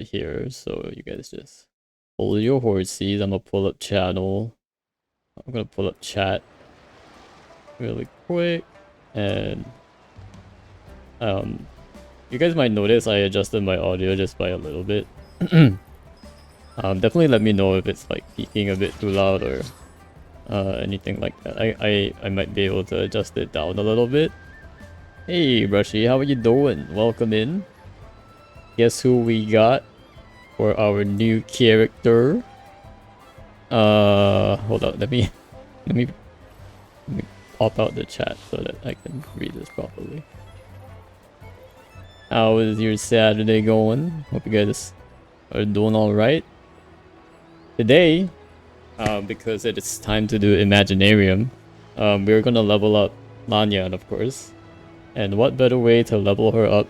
here, so you guys just hold your horses. I'm gonna pull up channel. I'm gonna pull up chat really quick, and you guys might notice I adjusted my audio just by a little bit. Definitely let me know if it's like peaking a bit too loud or anything like that. I might be able to adjust it down a little bit. Hey Brushy, how are you doing? Welcome in. Guess who we got for our new character? Hold on, let me pop out the chat so that I can read this properly. How is your Saturday going? Hope you guys are doing alright. Today, because it is time to do Imaginarium, we're gonna level up Lanyan, of course. And what better way to level her up?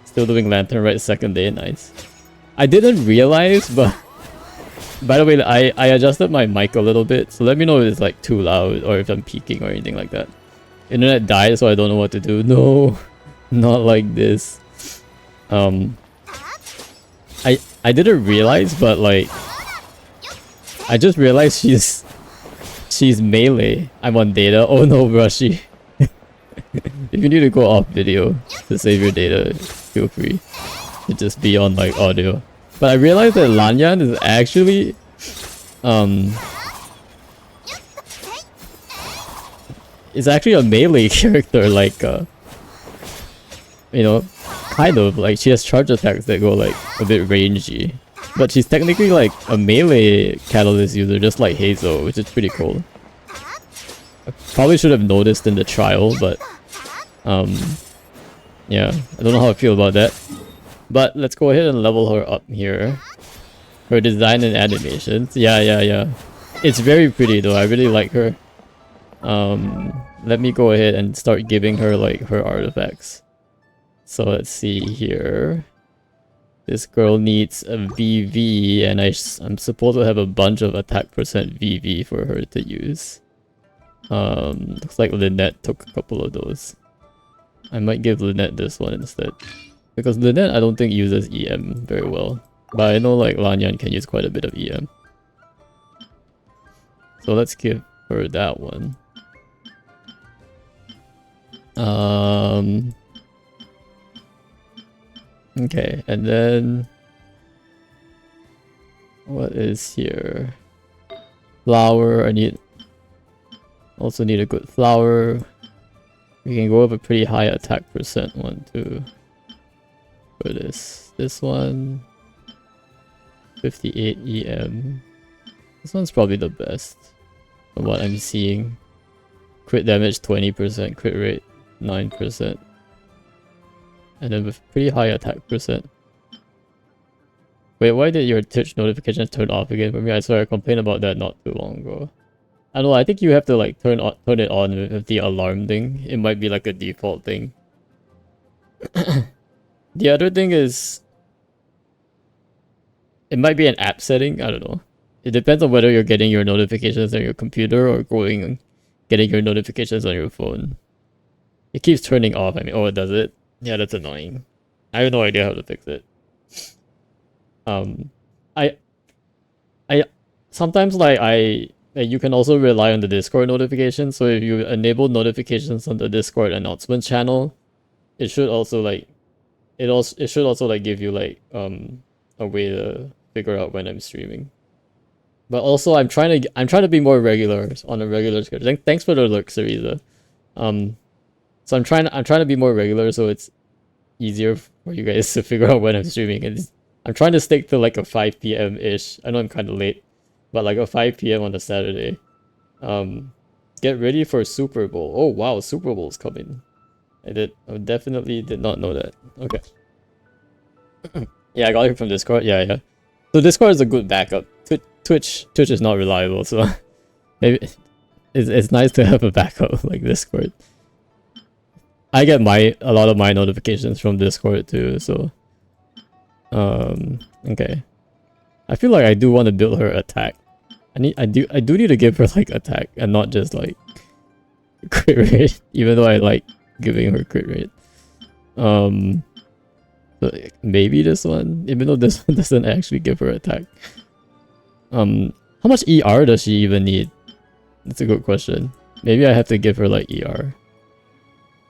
Still doing Lantern right second day, nice. I didn't realize, but by the way, I adjusted my mic a little bit, so let me know if it's like too loud or if I'm peaking or anything like that. Internet died, so I don't know what to do. No, not like this. I didn't realize, but like I just realized she's melee. I'm on data. Oh no, Brushy. If you need to go off video to save your data, feel free to just be on like audio. But I realized that Lanyan is actually is actually a melee character, like you know, kind of like she has charge attacks that go like a bit rangy. But she's technically like a melee catalyst user, just like Hazel, which is pretty cool. I probably should have noticed in the trial, but yeah, I don't know how I feel about that. But let's go ahead and level her up here. Her design and animations, yeah. It's very pretty though. I really like her. Let me go ahead and start giving her like her artifacts. So let's see here. This girl needs a VV, and I'm supposed to have a bunch of attack percent VV for her to use. Looks like Lynette took a couple of those. I might give Lynette this one instead. Because Lynette I don't think uses EM very well. But I know like Lanyan can use quite a bit of EM. So let's give her that one. Okay, and then what is here? Flower. Also need a good flower. We can go with a pretty high attack percent one too. For this one, 58 EM. This one's probably the best from what I'm seeing. Crit damage 20%, crit rate 9%. And then with pretty high attack percent. Wait, why did your Twitch notifications turn off again for me? I swear I complained about that not too long ago. I don't know, I think you have to like turn it on with the alarm thing. It might be like a default thing. The other thing is it might be an app setting, I don't know. It depends on whether you're getting your notifications on your computer or getting your notifications on your phone. It keeps turning off. I mean, oh, it does it? Yeah, that's annoying. I have no idea how to fix it. I sometimes like you can also rely on the Discord notifications. So if you enable notifications on the Discord announcement channel, it should also like it should also like give you like a way to figure out when I'm streaming. But also I'm trying to be more regular on a regular schedule. Thanks for the look, Cereza. So I'm trying to be more regular so it's easier for you guys to figure out when I'm streaming. And I'm trying to stick to like a 5 p.m. ish. I know I'm kind of late, but like a 5 p.m. on a Saturday. Get ready for Super Bowl. Oh wow, Super Bowl's coming. I definitely did not know that. Okay. Yeah, I got it from Discord. Yeah. So Discord is a good backup. Twitch is not reliable, so maybe it's nice to have a backup like Discord. I get a lot of my notifications from Discord too, so okay. I feel like I do want to build her attack. I do need to give her like attack and not just like crit rate, even though I like giving her crit rate. So maybe this one, even though this one doesn't actually give her attack. How much ER does she even need? That's a good question. Maybe I have to give her like ER.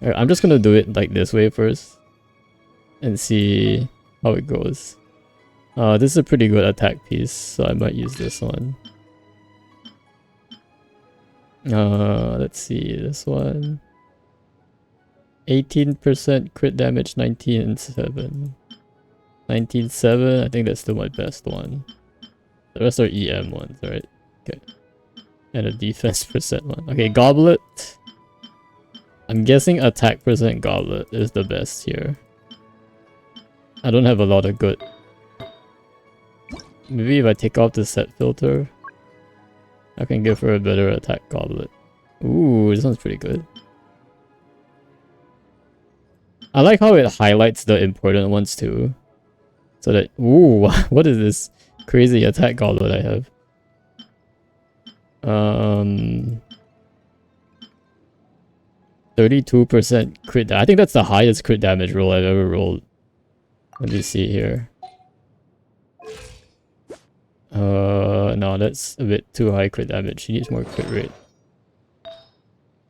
Alright, I'm just gonna do it like this way first and see how it goes. This is a pretty good attack piece, so I might use this one. Let's see, this one. 18% crit damage, 19.7. 19.7, I think that's still my best one. The rest are EM ones, right? Okay. And a defense percent one. Okay, Goblet. I'm guessing attack percent Goblet is the best here. I don't have a lot of good. Maybe if I take off the set filter, I can give her a better attack Goblet. Ooh, this one's pretty good. I like how it highlights the important ones too. So that, ooh, what is this crazy attack Goblet I have? 32% crit. I think that's the highest crit damage roll I've ever rolled. Let me see here. No, that's a bit too high crit damage. She needs more crit rate.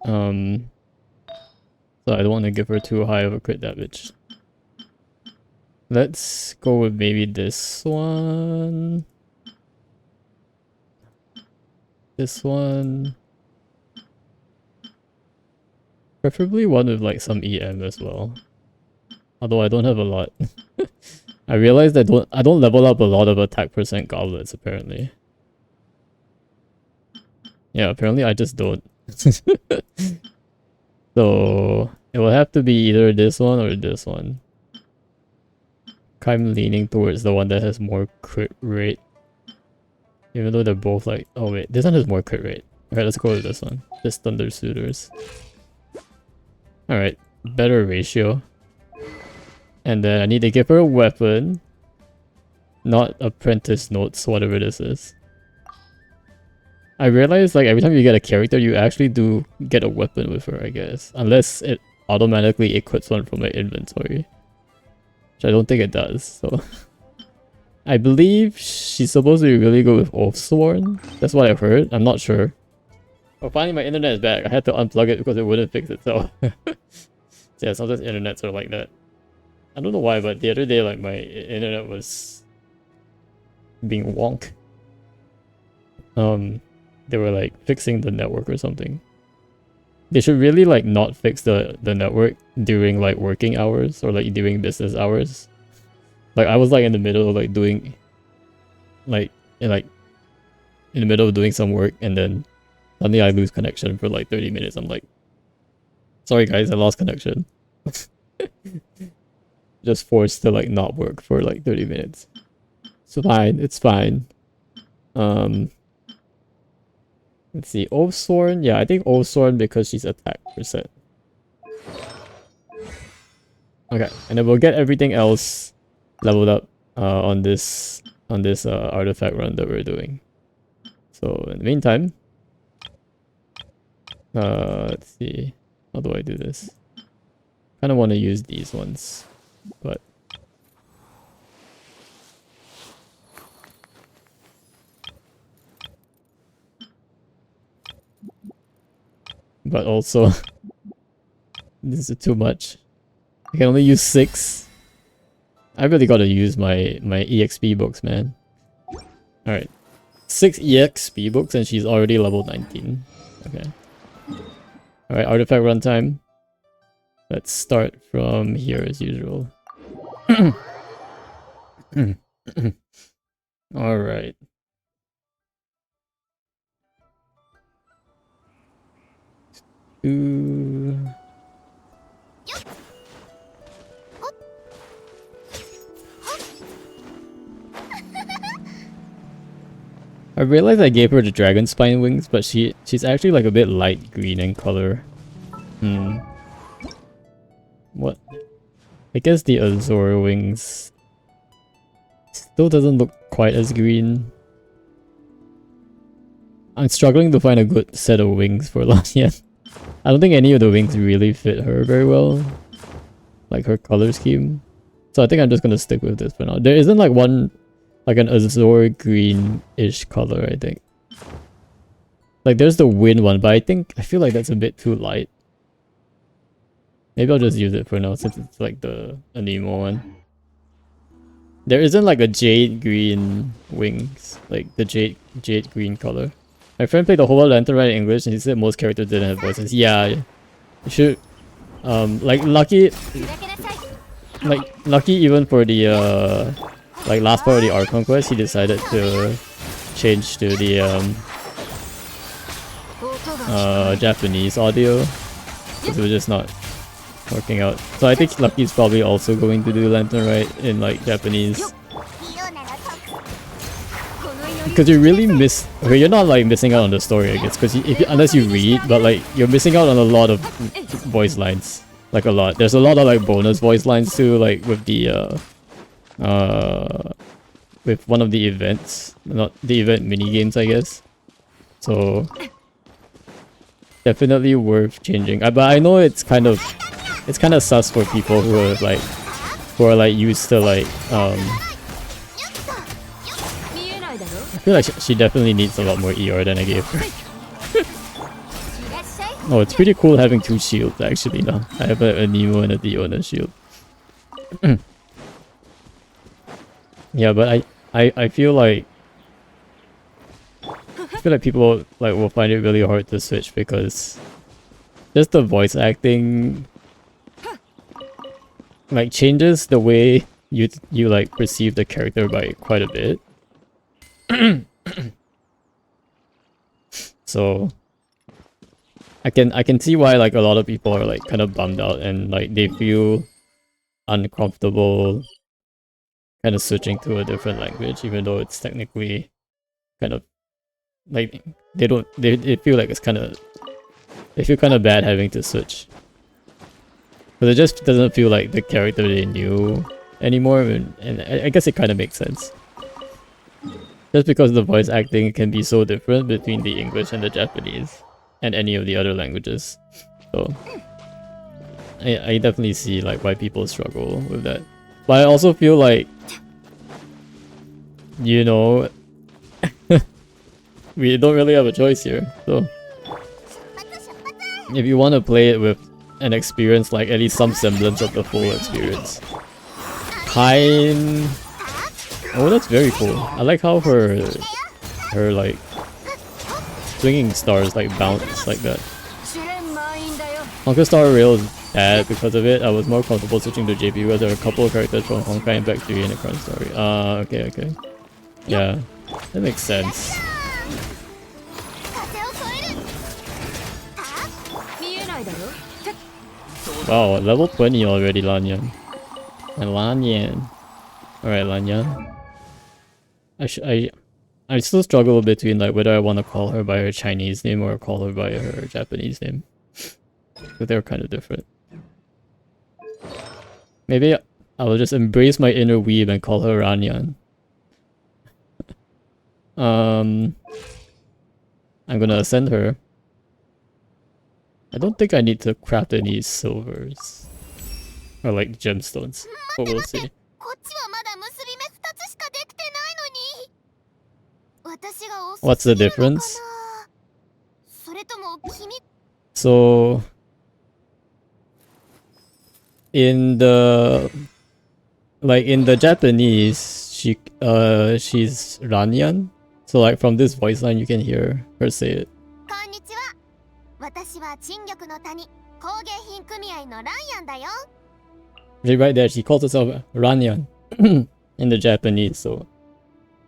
So I don't want to give her too high of a crit damage. Let's go with maybe this one. This one. Preferably one with like some EM as well. Although I don't have a lot. I realized I don't level up a lot of attack percent goblets apparently. Yeah, apparently I just don't. So it will have to be either this one or this one. I'm leaning towards the one that has more crit rate. Even though they're both like, oh wait, this one has more crit rate. Alright, let's go with this one. This Thunder Suitors. Alright, better ratio. And then I need to give her a weapon. Not apprentice notes, whatever this is. I realized like every time you get a character, you actually do get a weapon with her, I guess. Unless it automatically equips one from my inventory. Which I don't think it does, so... I believe she's supposed to be really good with Oathsworn. That's what I've heard. I'm not sure. Oh, finally my internet is back. I had to unplug it because it wouldn't fix itself. So yeah, sometimes internets are like that. I don't know why, but the other day like my internet was being wonk. They were like fixing the network or something. They should really like not fix the network during like working hours or like during business hours. Like I was like in the middle of like doing in the middle of doing some work and then suddenly I lose connection for like 30 minutes. I'm like, sorry guys, I lost connection. Just forced to like not work for like 30 minutes. It's fine, it's fine. Let's see, Oathsworn. Yeah, I think Oathsworn because she's attack percent. Okay, and then we'll get everything else leveled up on this artifact run that we're doing. So in the meantime, let's see, how do I do this? Kind of want to use these ones, but also this is too much. I can only use 6. I really gotta use my EXP books, man. Alright. 6 EXP books and she's already level 19. Okay. Alright, artifact runtime. Let's start from here as usual. Alright. I realized I gave her the dragon spine wings, but she's actually like a bit light green in color. What? I guess the Azure wings still doesn't look quite as green. I'm struggling to find a good set of wings for Lanian. I don't think any of the wings really fit her very well. Like her color scheme. So I think I'm just gonna stick with this for now. There isn't like one, like an azure green-ish color, I think. Like there's the wind one, but I feel like that's a bit too light. Maybe I'll just use it for now since it's like the Anemo one. There isn't like a jade green wings, like the jade green color. My friend played the whole Lantern Ride in English and he said most characters didn't have voices. Yeah, you should like lucky even for the like last part of the Archon quest, he decided to change to the Japanese audio because it was just not working out. So I think Lucky's probably also going to do Lantern Ride in like Japanese. Because you really miss... Okay, you're not like missing out on the story, I guess, because unless you read, but like you're missing out on a lot of voice lines. Like a lot. There's a lot of like bonus voice lines too, like with the with one of the events. Not the event mini games, I guess. So definitely worth changing. But I know it's kind of sus for people who are like used to like I feel like she definitely needs a lot more ER than I gave her. Oh, it's pretty cool having two shields actually now. I have a Nemo and a Diona shield. Yeah, but I feel like people like will find it really hard to switch because just the voice acting like changes the way you like perceive the character by quite a bit. So I can see why like a lot of people are like kind of bummed out and like they feel uncomfortable kind of switching to a different language even though it's technically kind of like they feel like it's kind of they feel kind of bad having to switch. But it just doesn't feel like the character they knew anymore, and I guess it kind of makes sense. Just because the voice acting can be so different between the English and the Japanese, and any of the other languages. So, I definitely see like why people struggle with that. But I also feel like, you know, we don't really have a choice here. So, if you want to play it with an experience, like at least some semblance of the full experience. Oh, that's very cool. I like how her like swinging stars like bounce like that. Honkai Star Rail is bad because of it. I was more comfortable switching to JP because there are a couple of characters from Honkai Impact 3 in the current story. Okay. Yeah, that makes sense. Wow, level 20 already, Lanyan. And Lanyan. Alright, Lanyan. I still struggle between like whether I want to call her by her Chinese name or call her by her Japanese name. But they're kind of different. Maybe I will just embrace my inner weeb and call her Ranyan. I'm gonna ascend her. I don't think I need to craft any silvers. Or like gemstones. But we'll see. What's the difference? So in the Japanese, she's Ranyan. So like from this voice line you can hear her say it. Right there, she calls herself Ranyan in the Japanese, so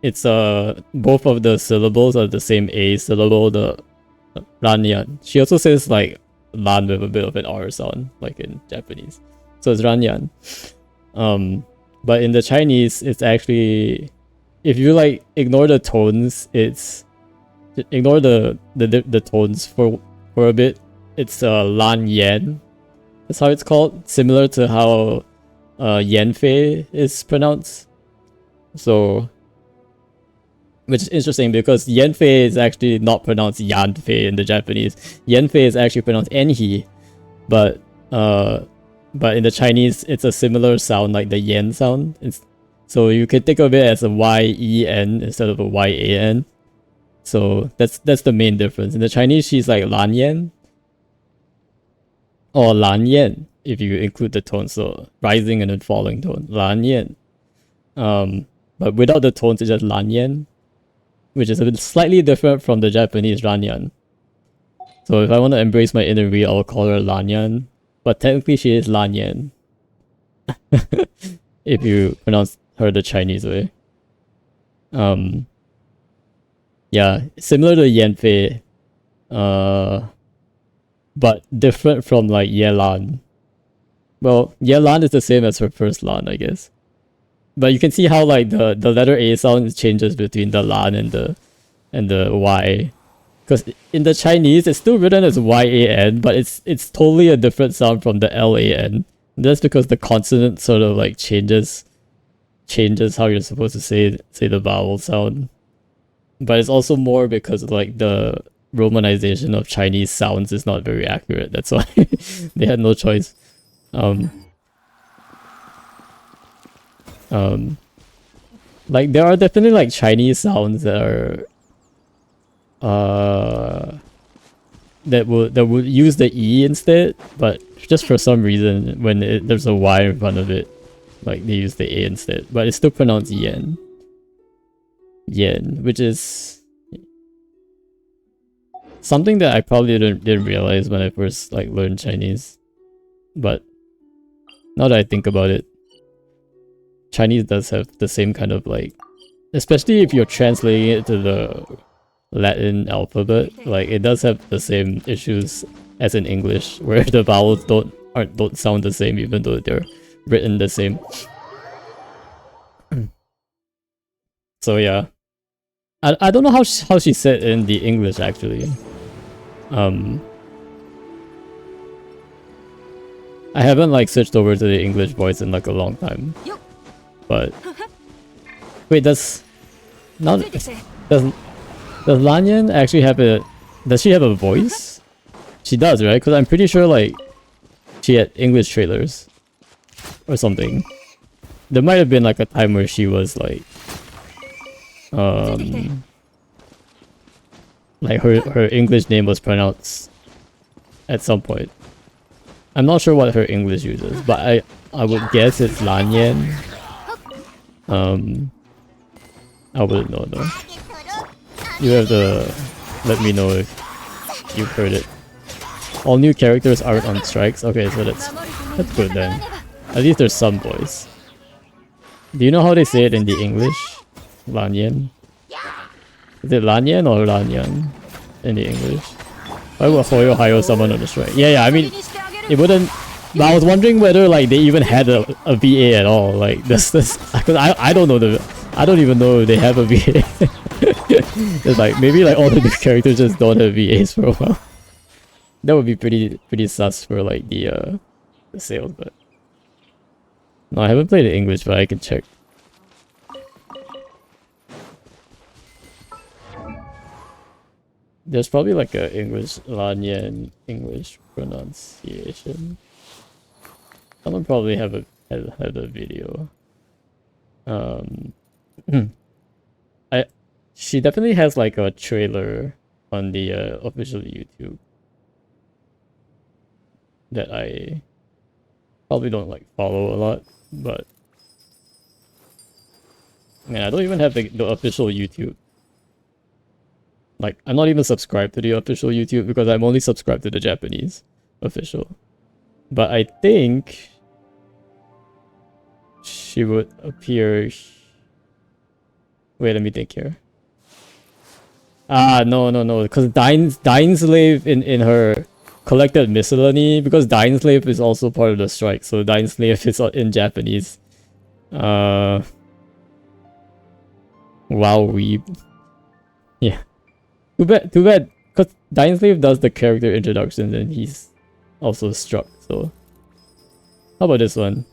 it's both of the syllables are the same A syllable, the Ranyan. She also says like Lan with a bit of an R sound, like in Japanese. So it's Ranyan. But in the Chinese, it's actually, if you like ignore the tones, ignore the tones for a bit. It's Lan Yan. That's how it's called, similar to how Yanfei is pronounced. So, which is interesting because Yanfei is actually not pronounced Yanfei in the Japanese. Yanfei is actually pronounced Enhi, but but in the Chinese, it's a similar sound like the yen sound. So you could think of it as a Y-E-N instead of a Y-A-N. So that's the main difference. In the Chinese, she's like Lan Yan or Lan Yan if you include the tone. So rising and then falling tone, Lan Yan. But without the tones, it's just Lan Yan, which is a bit slightly different from the Japanese Ran Yan. So if I want to embrace my inner me, I'll call her Lan Yan. But technically, she is Lan Yan. If you pronounce her the Chinese way. Yeah, similar to Yanfei. But different from like Yelan. Well, Yelan is the same as her first Lan, I guess. But you can see how like the letter A sound changes between the Lan and the Y. Because in the Chinese, it's still written as Y-A-N, but it's totally a different sound from the L-A-N. That's because the consonant sort of like changes how you're supposed to say the vowel sound. But it's also more because like the romanization of Chinese sounds is not very accurate. That's why they had no choice. Like there are definitely like Chinese sounds that are that would use the E instead, but just for some reason when there's a Y in front of it, like they use the A instead, but it's still pronounced yen. Yen, which is something that I probably didn't realize when I first like learned Chinese. But now that I think about it, Chinese does have the same kind of like, especially if you're translating it to the Latin alphabet, like it does have the same issues as in English, where the vowels don't sound the same even though they're written the same. So yeah, I don't know how she said in the English actually. I haven't like switched over to the English voice in like a long time. But wait, does Lanyan actually have does she have a voice? She does, right? Because I'm pretty sure like she had English trailers or something. There might have been like a time where she was like like her English name was pronounced at some point. I'm not sure what her English uses, but I would guess it's Lanyan. I wouldn't know though. You have to let me know if you've heard it. All new characters aren't on strikes. Okay, so that's good then. At least there's some voice. Do you know how they say it in the English? Lanyan? Is it Lanyan or Lanyan in the English? Why would Hoyo hire someone on the strike? Yeah, I mean, it wouldn't. But I was wondering whether like they even had a VA at all. Like this, because I don't know I don't even know if they have a VA. It's like maybe like all the new characters just don't have VAs for a while. That would be pretty sus for like the sales, but no, I haven't played in English, but I can check. There's probably like a English Lanyan English pronunciation. Someone probably had a video. She definitely has like a trailer on the official YouTube that I probably don't like follow a lot, but man, I don't even have the official YouTube. Like, I'm not even subscribed to the official YouTube because I'm only subscribed to the Japanese official. But I think she would appear. Wait, let me think here. Ah, no, because Dying Slave in her collected miscellany, because Dying Slave is also part of the strike, so Dying Slave is in Japanese. Wow, weeb. Yeah. Too bad, because Dying Slave does the character introductions and he's also struck, so. How about this one?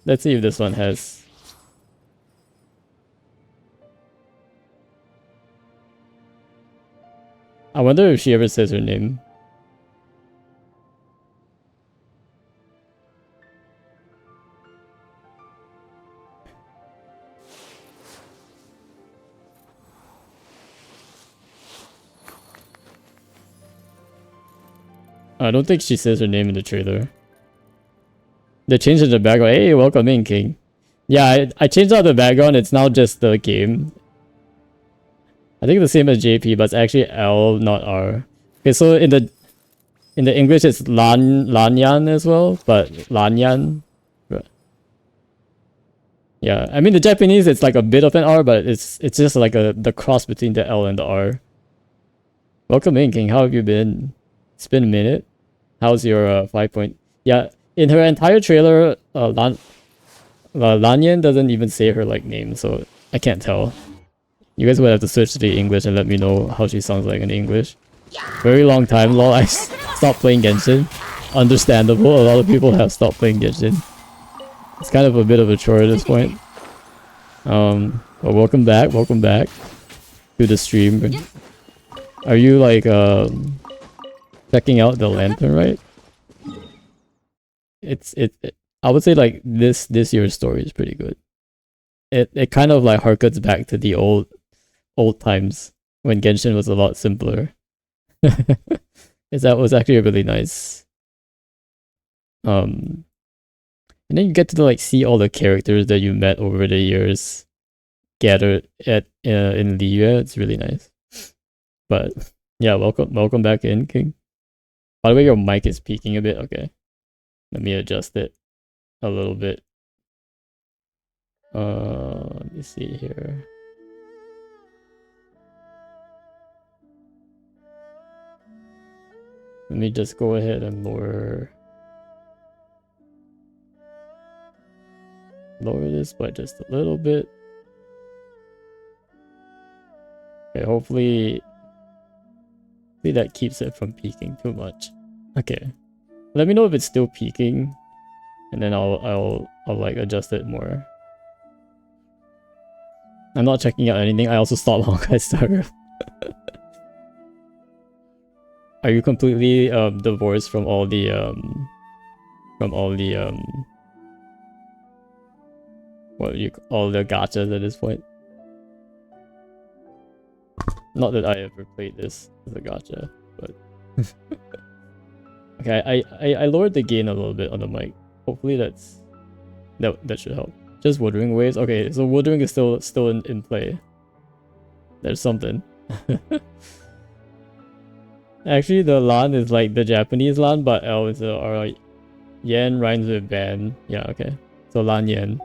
Let's see if this one has. I wonder if she ever says her name. I don't think she says her name in the trailer. They changed the background. Hey, welcome in, King. Yeah, I changed out the background. It's now just the game. I think the same as JP, but it's actually L, not R. Okay, so in the English it's Lanyan as well, but Lanyan. Yeah, I mean the Japanese it's like a bit of an R, but it's just like the cross between the L and the R. Welcome in, King. How have you been? It's been a minute. How's your 5 point? Yeah, in her entire trailer, Lanyan doesn't even say her like name, so I can't tell. You guys would have to switch to the English and let me know how she sounds like in English. Very long time, lol. I stopped playing Genshin. Understandable. A lot of people have stopped playing Genshin. It's kind of a bit of a chore at this point. But welcome back. Welcome back to the stream. Are you like checking out the lantern, right? I would say like this year's story is pretty good. It kind of like harkens back to the old times when Genshin was a lot simpler. That was actually really nice. And then you get to like see all the characters that you met over the years gathered at in Liyue. It's really nice. But yeah, welcome back in, King. By the way, your mic is peaking a bit. Okay, let me adjust it a little bit. Let me see here. Let me just go ahead and lower this by just a little bit. Okay, hopefully that keeps it from peaking too much. Okay, let me know if it's still peaking, and then I'll like adjust it more. I'm not checking out anything. I also stopped Honkai Star Rail. Are you completely divorced from all the all the gachas at this point? Not that I ever played this as a gacha, but okay, I lowered the gain a little bit on the mic. Hopefully that should help. Just Wuthering Waves. Okay, so Wuthering is still in play. There's something. Actually, the Lan is like the Japanese Lan, but L is the R. Yen rhymes with Ban. Yeah, okay. So Lan Yen.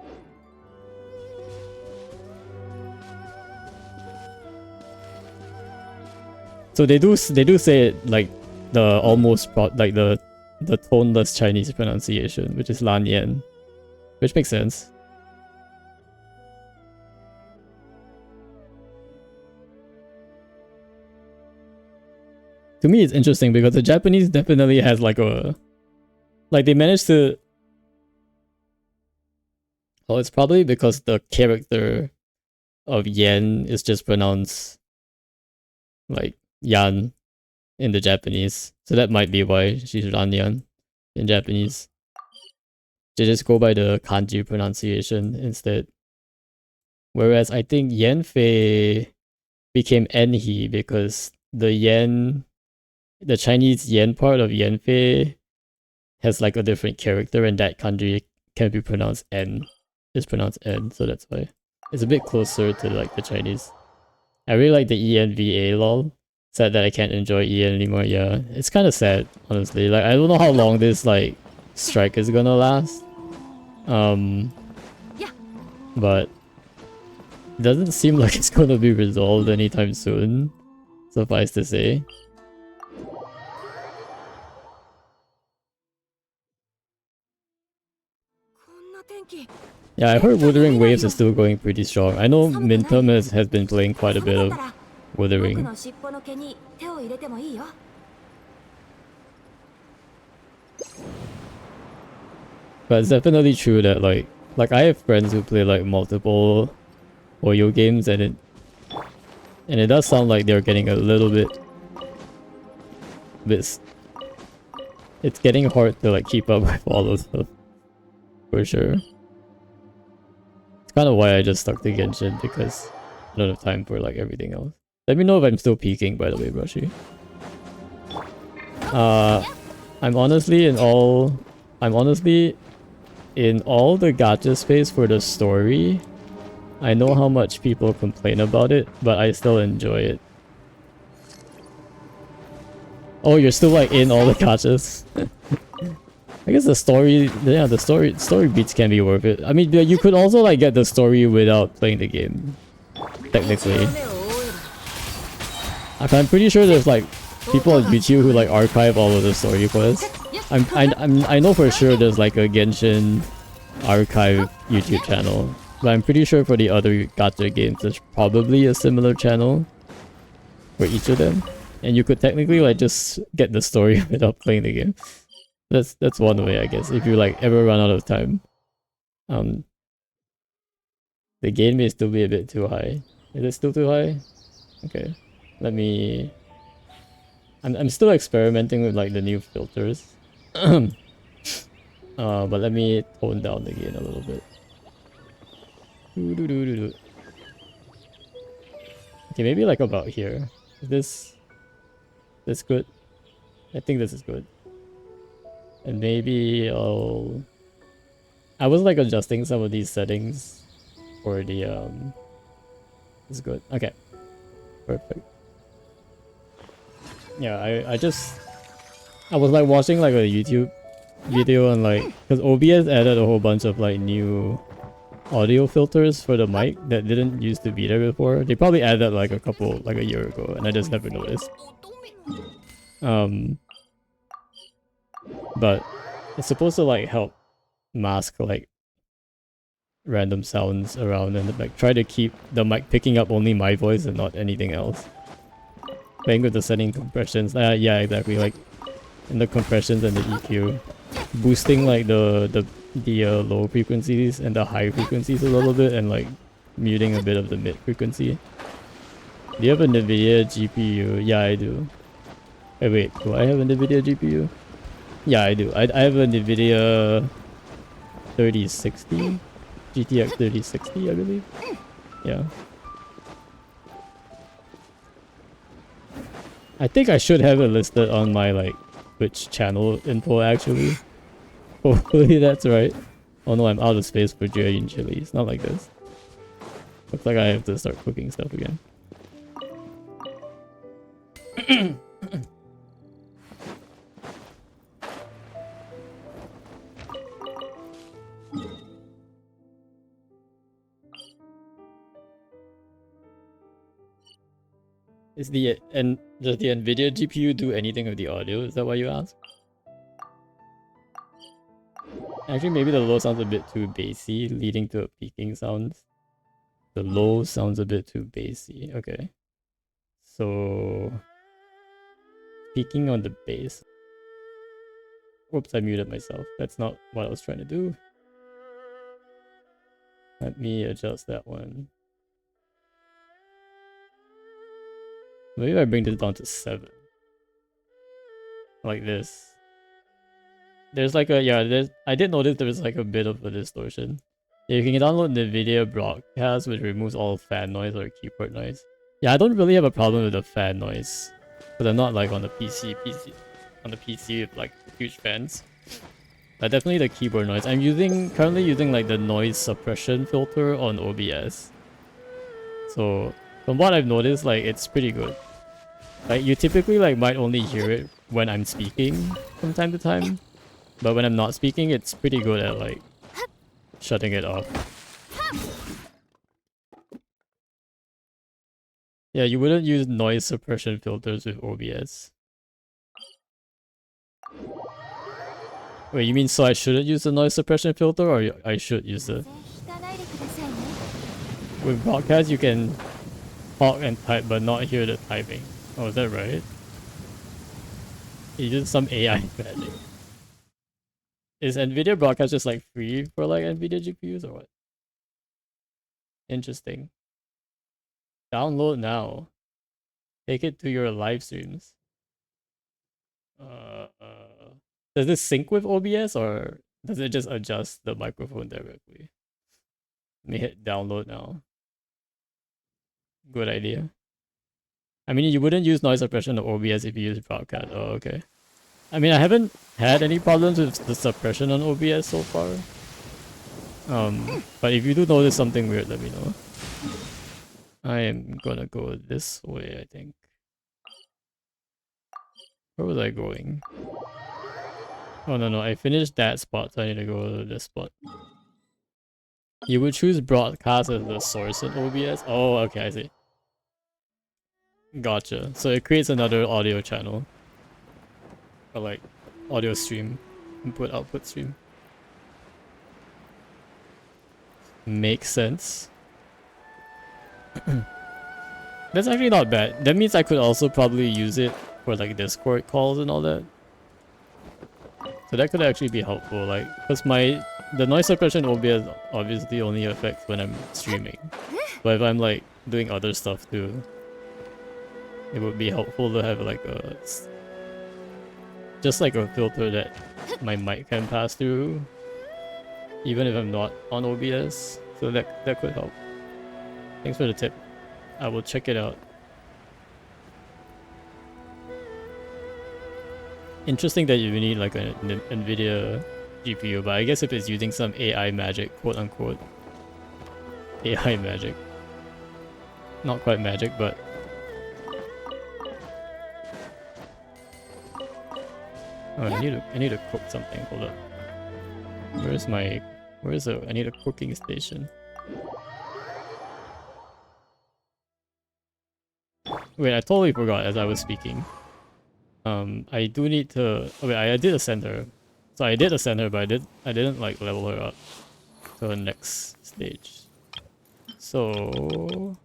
So they do say it like the like the toneless Chinese pronunciation, which is Lan Yen, which makes sense. To me, it's interesting because the Japanese definitely has like they managed to. Well, it's probably because the character of Yen is just pronounced like Yan in the Japanese, so that might be why she's Ranyan in Japanese. They just go by the kanji pronunciation instead. Whereas I think Yanfei became Enhi because the Chinese Yen part of Yanfei has like a different character, and that kanji can be pronounced N. It's pronounced N, so that's why. It's a bit closer to like the Chinese. I really like the ENVA lol. Sad that I can't enjoy EN anymore. Yeah, it's kind of sad, honestly. Like I don't know how long this like strike is gonna last. But it doesn't seem like it's gonna be resolved anytime soon. Suffice to say. Yeah, I heard Wuthering Waves is still going pretty strong. I know Mintum has been playing quite a bit of Wuthering. But it's definitely true that like I have friends who play like multiple Oyo games, and it does sound like they're getting a little bit it's getting hard to like keep up with all of them, for sure. It's kind of why I just stuck to Genshin, because I don't have time for like everything else. Let me know if I'm still peaking, by the way, Brushy. I'm honestly in all the gacha space for the story. I know how much people complain about it, but I still enjoy it. Oh, you're still like in all the gachas. I guess the story, yeah, the story beats can be worth it. I mean, you could also like get the story without playing the game, technically. I'm pretty sure there's like people on YouTube who like archive all of the story quests. I know for sure there's like a Genshin archive YouTube channel, but I'm pretty sure for the other gacha games there's probably a similar channel for each of them, and you could technically like just get the story without playing the game. That's one way, I guess, if you like ever run out of time. The game may still be a bit too high. Is it still too high? Okay, let me. I'm still experimenting with like the new filters. But let me tone down the gain a little bit. Okay, maybe like about here. Is this good? I think this is good. And maybe I was like adjusting some of these settings for the It's good. Okay. Perfect. Yeah, I was like watching like a YouTube video on like, because OBS added a whole bunch of like new audio filters for the mic that didn't used to be there before. They probably added like a year ago, and I just never noticed. But it's supposed to like help mask like random sounds around and like try to keep the mic picking up only my voice and not anything else. Playing with the setting compressions, yeah, exactly, like in the compressions and the EQ, boosting like the low frequencies and the high frequencies a little bit, and like muting a bit of the mid frequency. Do you have a NVIDIA GPU? Yeah, I do. Hey, wait, do I have a NVIDIA GPU? Yeah, I do. I have a NVIDIA 3060, GTX 3060, I believe. Yeah. I think I should have it listed on my like Twitch channel info actually. Hopefully that's right. Oh no, I'm out of space for Julian chili. It's not like this. Looks like I have to start cooking stuff again. Does the NVIDIA GPU do anything with the audio? Is that why you ask? Actually, maybe the low sounds a bit too bassy, leading to a peaking sound. The low sounds a bit too bassy. Okay. So peaking on the bass. Whoops, I muted myself. That's not what I was trying to do. Let me adjust that one. Maybe if I bring this down to 7. Like this. There's like I did notice there was like a bit of a distortion. Yeah, you can download the NVIDIA broadcast, which removes all fan noise or keyboard noise. Yeah, I don't really have a problem with the fan noise, but I'm not like on the PC with like huge fans. But definitely the keyboard noise. I'm currently using like the noise suppression filter on OBS. So from what I've noticed, like it's pretty good. Like you typically like might only hear it when I'm speaking from time to time, but when I'm not speaking, it's pretty good at like shutting it off. Yeah, you wouldn't use noise suppression filters with OBS. Wait, you mean so I shouldn't use the noise suppression filter, or I should use it? With broadcast, you can talk and type but not hear the typing. Oh, is that right? You did some AI magic. Is NVIDIA broadcast just like free for like NVIDIA GPUs or what? Interesting. Download now. Take it to your live streams. Does this sync with OBS or does it just adjust the microphone directly? Let me hit download now. Good idea. I mean, you wouldn't use noise suppression of OBS if you use broadcast. Oh, okay. I mean, I haven't had any problems with the suppression on OBS so far. But if you do notice something weird, let me know. I am gonna go this way, I think. Where was I going? Oh no, I finished that spot, so I need to go to this spot. You would choose broadcast as the source in OBS? Oh, okay, I see. Gotcha. So it creates another audio channel. Or like, audio stream. Input, output stream. Makes sense. That's actually not bad. That means I could also probably use it for like Discord calls and all that. So that could actually be helpful, like, because the noise suppression OBS obviously only affects when I'm streaming. But if I'm like doing other stuff too, it would be helpful to have like just like a filter that my mic can pass through, even if I'm not on OBS. So that could help. Thanks for the tip. I will check it out. Interesting that you need like an NVIDIA GPU, but I guess if it's using some AI magic, quote unquote. AI magic. Not quite magic, but... Oh, I need to cook something, hold up. I need a cooking station. Wait, I totally forgot as I was speaking. I do need to... Oh wait, I did ascend her. So I did ascend her, but I didn't like level her up to the next stage. So...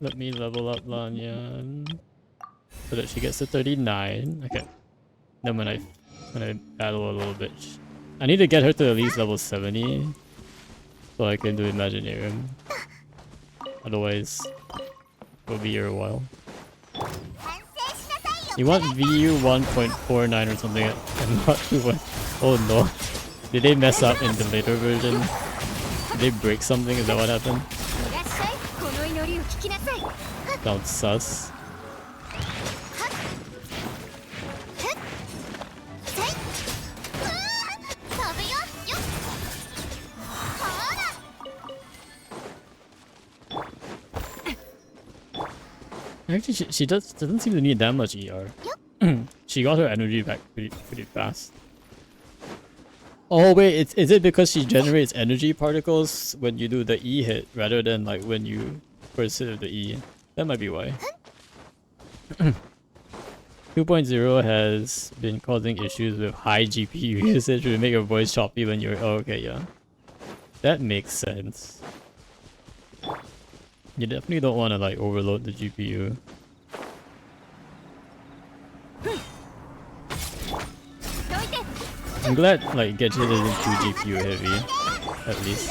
Let me level up Lanyan so that she gets to 39. Okay. Then when I battle a little bit, I need to get her to at least level 70 so I can do Imaginarium. Otherwise, it'll be here a while. You want VU 1.49 or something? I'm not sure what. Oh no. Did they mess up in the later version? Did they break something? Is that what happened? Sounds sus. Actually, she doesn't seem to need that much ER. She got her energy back pretty fast. Oh wait, is it because she generates energy particles when you do the E hit rather than like when you first hit the E? That might be why. 2.0 has been causing issues with high GPU usage, which make your voice choppy when you're... Oh, okay, yeah. That makes sense. You definitely don't want to like overload the GPU. I'm glad like Gadget isn't too GPU heavy, at least.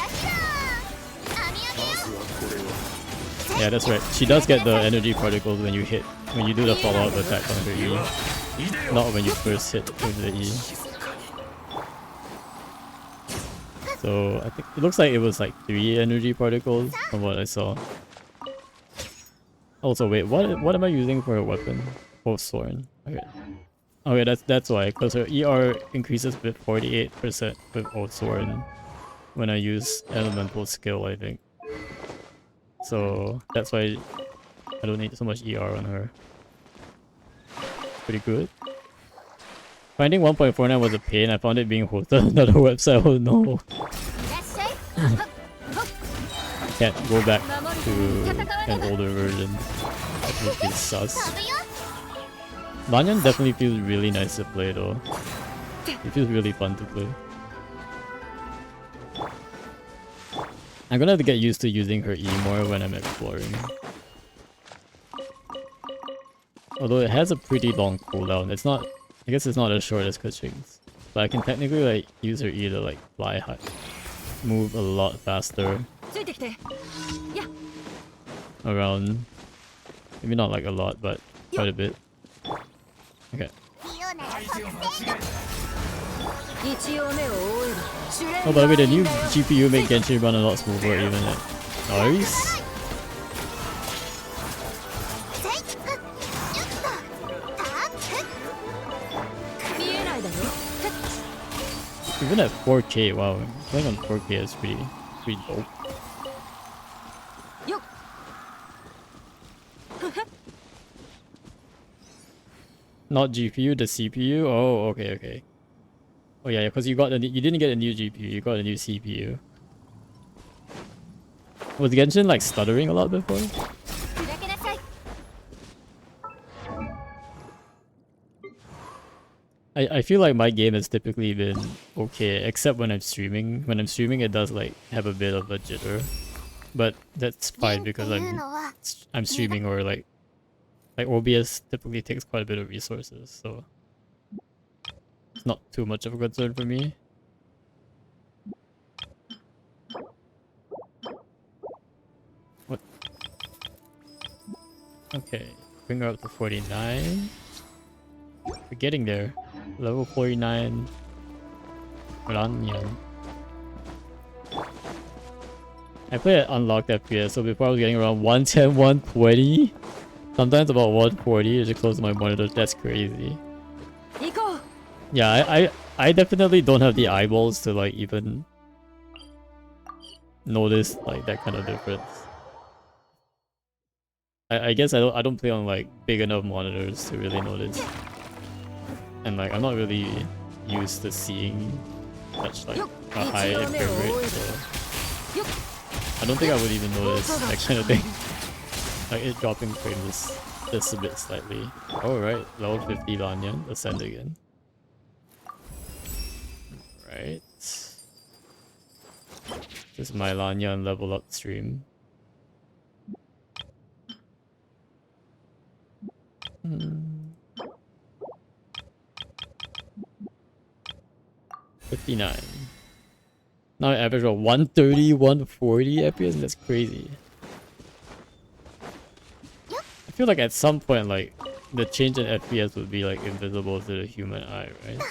Yeah, that's right. She does get the energy particles when you do the follow-up attack on her E. Not when you first hit with the E. So I think it looks like it was like 3 energy particles from what I saw. Also, wait, what am I using for a weapon? Oh, Soren. Okay. Okay, that's why, because her ER increases with 48% with Soren when I use elemental skill, I think. So that's why I don't need so much ER on her. Pretty good. Finding 1.49 was a pain. I found it being hosted on another website. Oh no. Can't go back to an older version. That would be sus. Lanyan definitely feels really nice to play though. It feels really fun to play. I'm gonna have to get used to using her E more when I'm exploring. Although it has a pretty long cooldown. It's not... I guess it's not as short as Keqing's. But I can technically like use her E to like fly high. Move a lot faster. Around... Maybe not like a lot, but quite a bit. Okay. Oh, by the way, the new GPU made Genshin run a lot smoother even at noise. Even at 4K, wow, playing on 4K is pretty dope. Not GPU, the CPU. Oh, okay. Oh yeah, because you didn't get a new GPU, you got a new CPU. Was Genshin like stuttering a lot before? I feel like my game has typically been okay, except when I'm streaming. When I'm streaming, it does like have a bit of a jitter, but that's fine because I'm streaming, or like OBS typically takes quite a bit of resources, so it's not too much of a concern for me. What? Okay, bring her up to 49. We're getting there. Level 49. Ranyan. I play at unlocked FPS, so before I was getting around 110, 120. Sometimes about 140 as I close my monitor. That's crazy. Yeah, I definitely don't have the eyeballs to like even notice like that kind of difference. I guess I don't play on like big enough monitors to really notice. And like I'm not really used to seeing such like a high frame rate, so I don't think I would even notice that kind of thing. Like it dropping frames just a bit slightly. Alright, level 50 Lanyan, ascend again. Right. This is my Lanyan level up stream. 59. Now I average about 130, 140 FPS, that's crazy. I feel like at some point like the change in FPS would be like invisible to the human eye, right?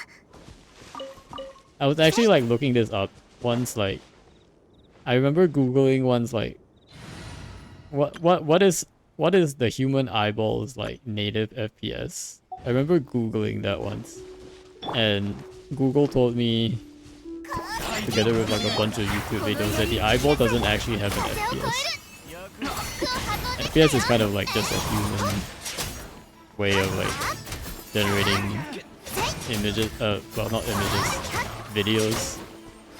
I was actually like looking this up once, like I remember googling once like what is the human eyeball's like native FPS? I remember googling that once, and Google told me, together with like a bunch of YouTube videos, that the eyeball doesn't actually have an FPS. FPS is kind of like just a human way of like generating images, well not images, videos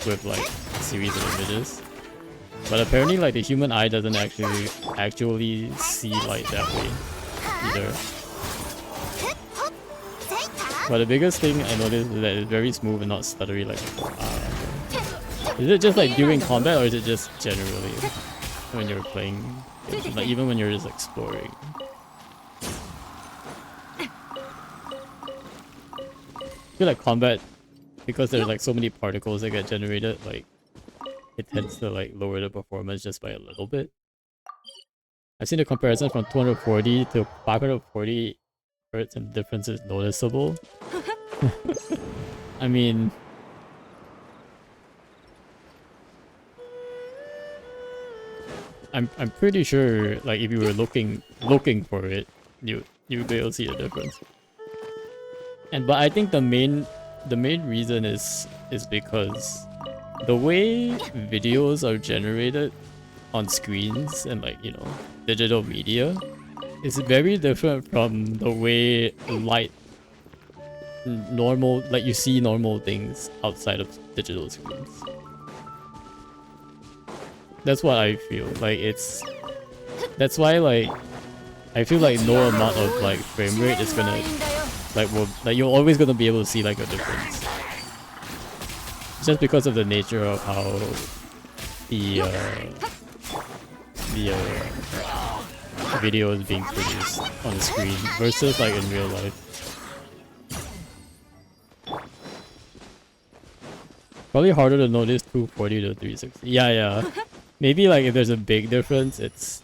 with like a series of images. But apparently like the human eye doesn't actually see light that way either. But the biggest thing I noticed is that it's very smooth and not stuttery like before. Is it just like during combat, or is it just generally when you're playing games? Like even when you're just exploring? I feel like combat, because there's like so many particles that get generated, like it tends to like lower the performance just by a little bit. I've seen a comparison from 240 to 540 Hertz, and the difference is noticeable. I mean, I'm pretty sure like if you were looking for it, you'd be able to see the difference. But I think the main reason is because the way videos are generated on screens and like, you know, digital media is very different from the way light like you see normal things outside of digital screens. That's what I feel like. That's why like I feel like no amount of like frame rate is gonna like you're always gonna be able to see like a difference, just because of the nature of how the video is being produced on the screen versus like in real life. Probably harder to notice 240 to 360. Yeah. Maybe like if there's a big difference, it's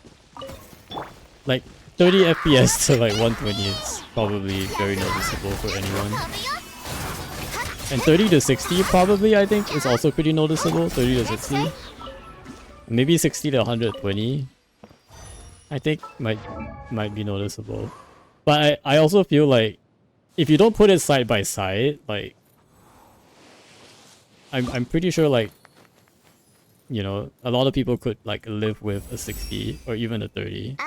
like 30 FPS to like 120 is probably very noticeable for anyone. And 30 to 60 probably, I think, is also pretty noticeable. 30 to 60. Maybe 60 to 120. I think might be noticeable. But I also feel like if you don't put it side by side, like I'm pretty sure like, you know, a lot of people could like live with a 60 or even a 30.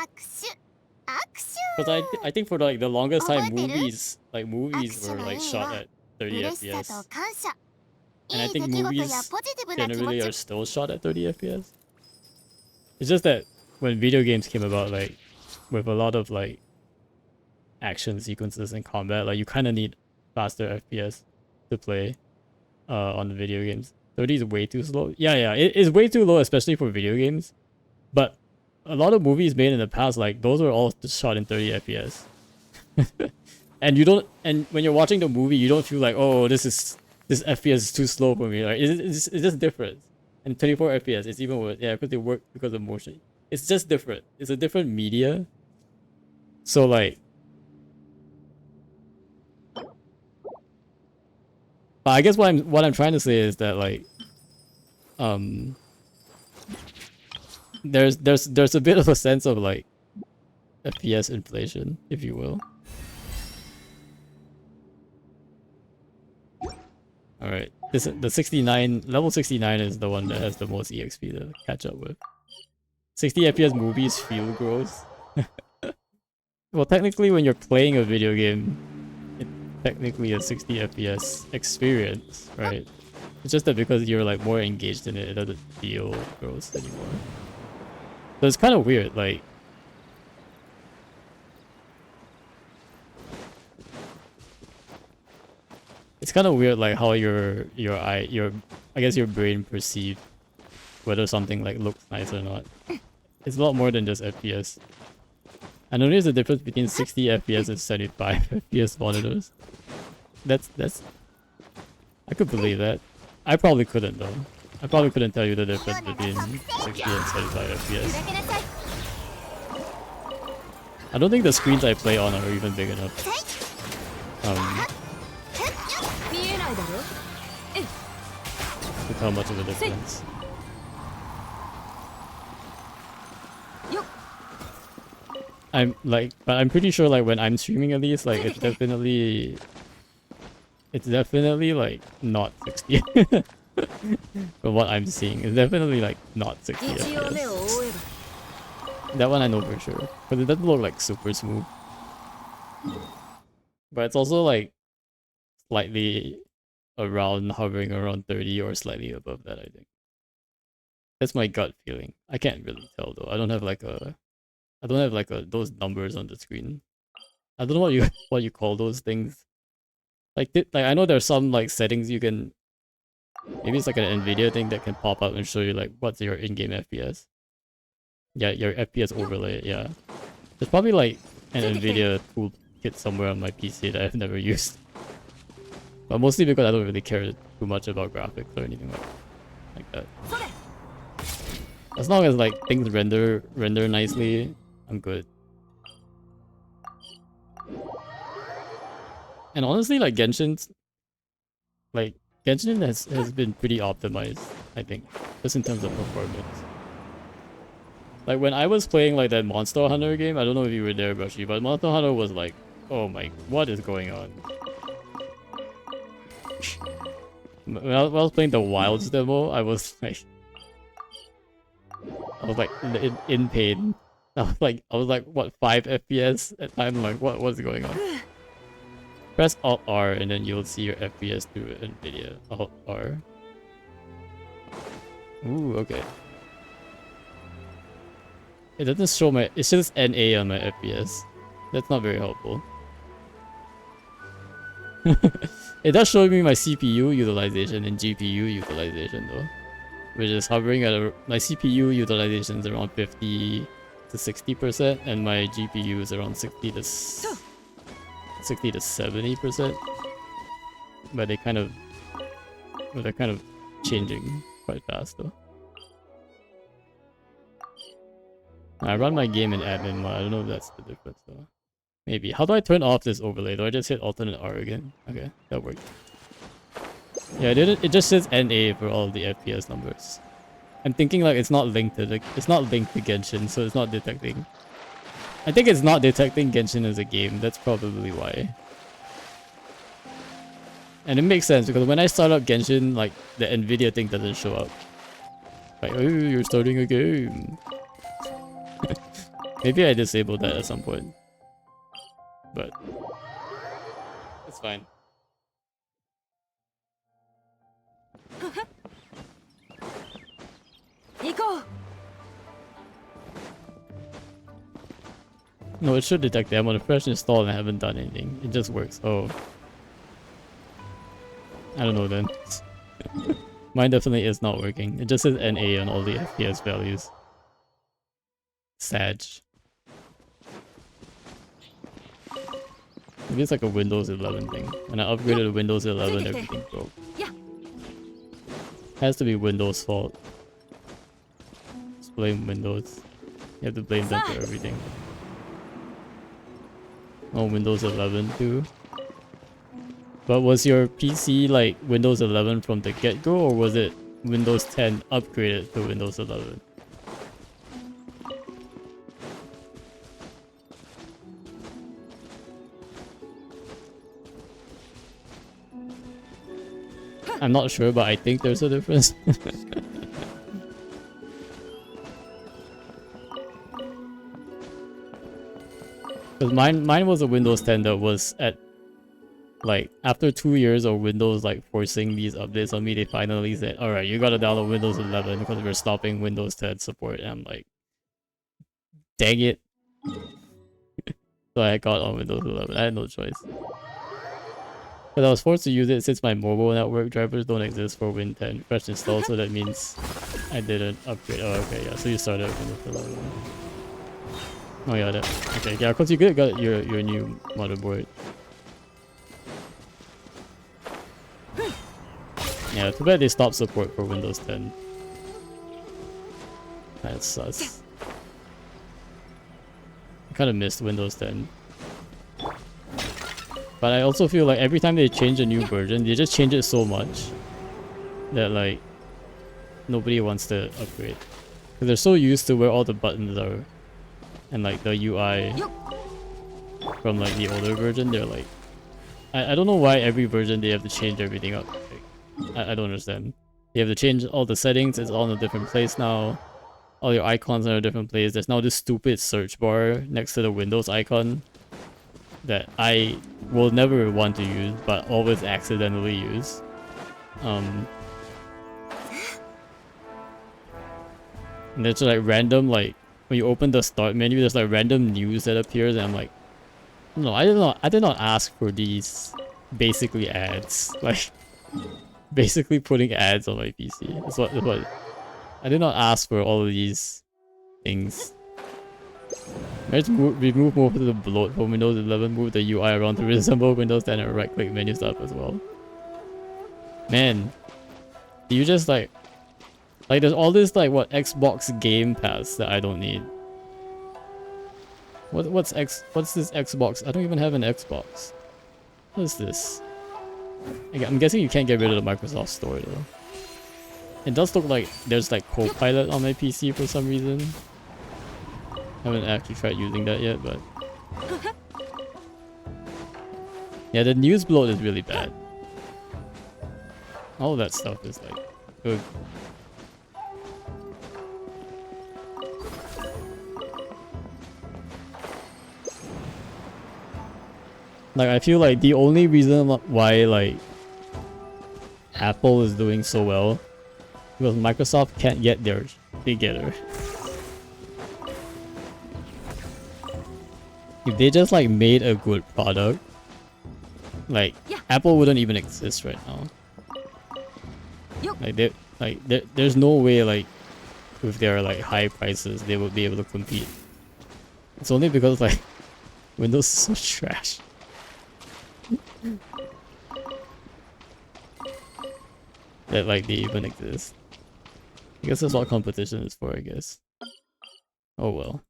Because I think for like the longest time movies were like shot at 30 FPS. And I think movies generally are still shot at 30 FPS. It's just that when video games came about, like with a lot of like action sequences and combat, like you kind of need faster FPS to play on the video games. 30 is way too slow. Yeah, it is way too low, especially for video games. But a lot of movies made in the past, like those were all shot in 30 FPS. And you don't, and when you're watching the movie, you don't feel like, oh, this FPS is too slow for me. Like it's just different. And 24 FPS, it's even worse. Yeah, because they work because of motion. It's just different. It's a different media. So like, but I guess what I'm trying to say is that like, there's a bit of a sense of like FPS inflation, if you will. All right, the 69 level 69 is the one that has the most EXP to catch up with. 60 FPS movies feel gross. Well, technically, when you're playing a video game, it's technically a 60 FPS experience, right? It's just that because you're like more engaged in it, it doesn't feel gross anymore. So it's kind of weird, like. It's kind of weird, like how your I guess your brain perceived whether something like looks nice or not. It's a lot more than just FPS. I know there's a difference between 60 FPS and 75 FPS monitors. That's. I could believe that. I probably couldn't though. I probably couldn't tell you the difference between 60 and 75 FPS. I don't think the screens I play on are even big enough. To tell much of a difference. But I'm pretty sure like when I'm streaming at least, like it's definitely like not 60. From what I'm seeing, it's definitely like not 60 FPS. That one I know for sure, but it doesn't look like super smooth. But it's also like slightly hovering around 30 or slightly above that, I think. That's my gut feeling. I can't really tell though. I don't have like those numbers on the screen. I don't know what you call those things. Like I know there's some like settings you can, maybe it's like an Nvidia thing that can pop up and show you like what's your in-game FPS. Yeah, your FPS overlay, yeah. There's probably like an Nvidia toolkit somewhere on my PC that I've never used. But mostly because I don't really care too much about graphics or anything like that. As long as like things render nicely, I'm good. And honestly, like Genshin has been pretty optimized, I think, just in terms of performance. Like when I was playing like that Monster Hunter game, I don't know if you were there, Bashi, but Monster Hunter was like, oh my, what is going on? When I was playing the Wilds demo, I was like in pain. I was like what, 5 FPS at time? Like what's going on? Press Alt R and then you'll see your FPS through Nvidia. Alt R. Ooh, okay. It doesn't show my, it says NA on my FPS. That's not very helpful. It does show me my CPU utilization and GPU utilization though, which is hovering at my CPU utilization is around 50 to 60%, and my GPU is around 60 to 70%. But they're kind of changing quite fast though. I run my game in admin mode. I don't know if that's the difference though. Maybe. How do I turn off this overlay? Do I just hit alternate R again? Okay, that worked. Yeah, it just says NA for all the FPS numbers. I'm thinking like it's not linked to Genshin, so it's not detecting. I think it's not detecting Genshin as a game. That's probably why. And it makes sense because when I start up Genshin, like the Nvidia thing doesn't show up. Like, oh, you're starting a game. Maybe I disabled that at some point. But it's fine. No, it should detect that I'm on a fresh install and I haven't done anything. It just works. Oh. I don't know then. Mine definitely is not working. It just says NA on all the FPS values. Sag. Maybe it's like a Windows 11 thing. When I upgraded to Windows 11, everything broke. Has to be Windows' fault. Just blame Windows. You have to blame them for everything. Oh, Windows 11 too. But was your PC like Windows 11 from the get-go, or was it Windows 10 upgraded to Windows 11? I'm not sure, but I think there's a difference. Because mine was a Windows 10 that was at, like, after 2 years of Windows like forcing these updates on me, they finally said, alright, you gotta download Windows 11 because we're stopping Windows 10 support. And I'm like, dang it. So I got on Windows 11. I had no choice. But I was forced to use it since my mobile network drivers don't exist for Win 10 fresh install, so that means I didn't upgrade. Oh, okay, yeah. So you started with Windows 11. Oh yeah, that. Okay, yeah, because you got your new motherboard. Yeah, too bad they stopped support for Windows 10. That sucks. I kind of missed Windows 10. But I also feel like every time they change a new version, they just change it so much that like nobody wants to upgrade. Because they're so used to where all the buttons are and like the UI from like the older version. They're like, I don't know why every version they have to change everything up. Like, I don't understand. You have to change all the settings, it's all in a different place now. All your icons are in a different place. There's now this stupid search bar next to the Windows icon that I will never want to use, but always accidentally use. And there's like random, like when you open the start menu, there's like random news that appears, and I'm like, no, I did not ask for these basically ads. Like basically putting ads on my PC. That's what I did not ask for all of these things. Let's remove most of the bloat from Windows 11, move the UI around to resemble Windows 10 and right click menu stuff as well. Man, do you just like there's all this like what Xbox Game Pass that I don't need. What's this Xbox? I don't even have an Xbox. What is this? I'm guessing you can't get rid of the Microsoft Store though. It does look like there's like Copilot on my PC for some reason. Haven't actually tried using that yet, but yeah, the news bloat is really bad. All of that stuff is like good. Like I feel like the only reason why like Apple is doing so well because Microsoft can't get their together. If they just like made a good product, like Apple wouldn't even exist right now. Like there's no way like with their like high prices they would be able to compete. It's only because like Windows is so trash. That like they even exist. I guess that's what competition is for, I guess. Oh well.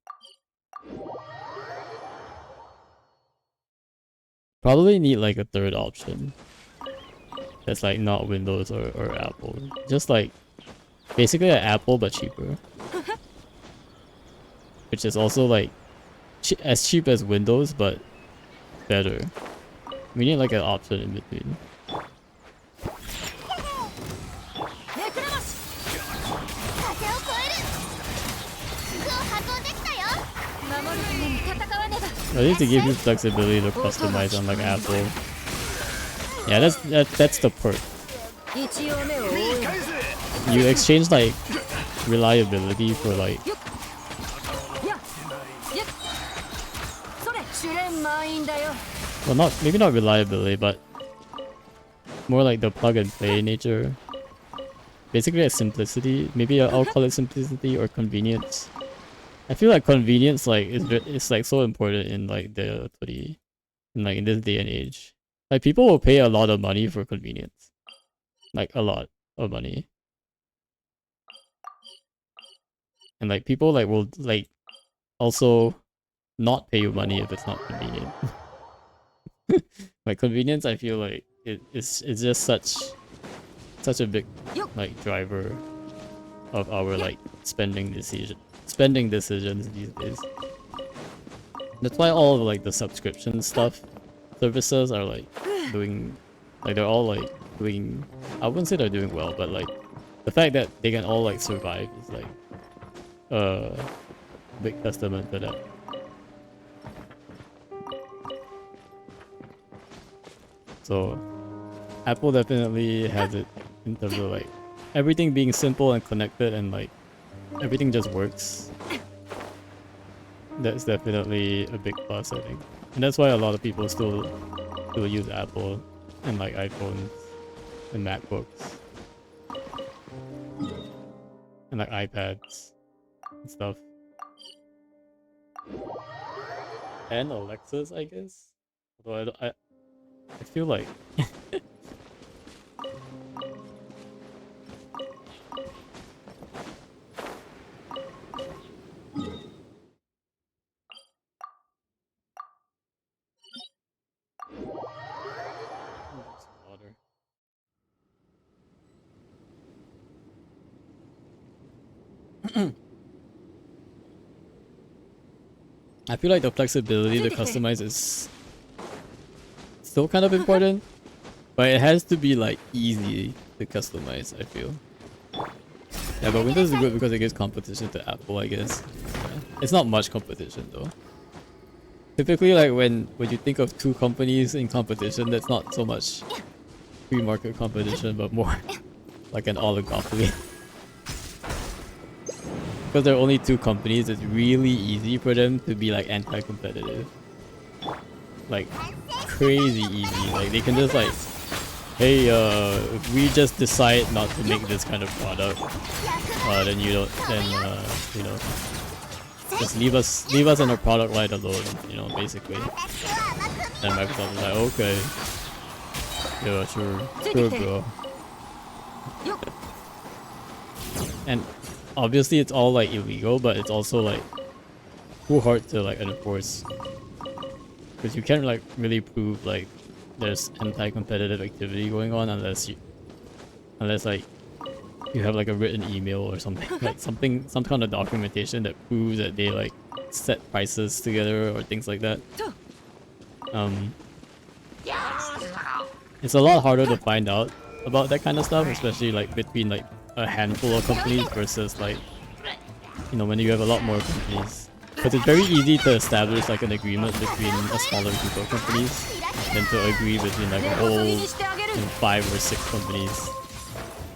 Probably need like a third option. That's like not Windows or Apple. Just like basically an Apple but cheaper. Which is also like as cheap as Windows but better. We need like an option in between. At least they give you flexibility to customize on like Apple. Yeah, that's the perk. You exchange like reliability for like well, maybe not reliability, but more like the plug and play nature. Basically, a simplicity. Maybe I'll call it simplicity or convenience. I feel like convenience it's like so important in like in this day and age. Like people will pay a lot of money for convenience, like a lot of money, and like people like will like also not pay you money if it's not convenient. Like convenience, I feel like it's just such a big like driver of our like spending decisions these days. That's why all of like the subscription services are like doing, like they're all like doing, I wouldn't say they're doing well, but like the fact that they can all like survive is like a big testament to that. So Apple definitely has it in terms of like everything being simple and connected and like everything just works. That's definitely a big plus, I think. And that's why a lot of people still use Apple and like iPhones and MacBooks and like iPads and stuff. And Alexas, I guess. Although I feel like water. I feel like the flexibility to customize is still kind of important, but it has to be like easy to customize, I feel. Yeah, but Windows is good because it gives competition to Apple, I guess. Yeah. It's not much competition though. Typically, like when you think of two companies in competition, that's not so much free market competition, but more like an oligopoly. Because there are only two companies, it's really easy for them to be like anti-competitive. Like crazy easy. Like they can just like, hey, if we just decide not to make this kind of product, then you know, just leave us on our product line alone, you know, basically. And Microsoft is like, okay, yeah, sure, bro. And obviously it's all like illegal, but it's also like too hard to like enforce, because you can't like really prove like there's anti-competitive activity going on unless like you have like a written email or something, like some kind of documentation that proves that they like set prices together or things like that. It's a lot harder to find out about that kind of stuff, especially like between like a handful of companies versus like, you know, when you have a lot more companies. But it's very easy to establish like an agreement between a smaller group of companies than to agree between like a whole 5 or 6 companies.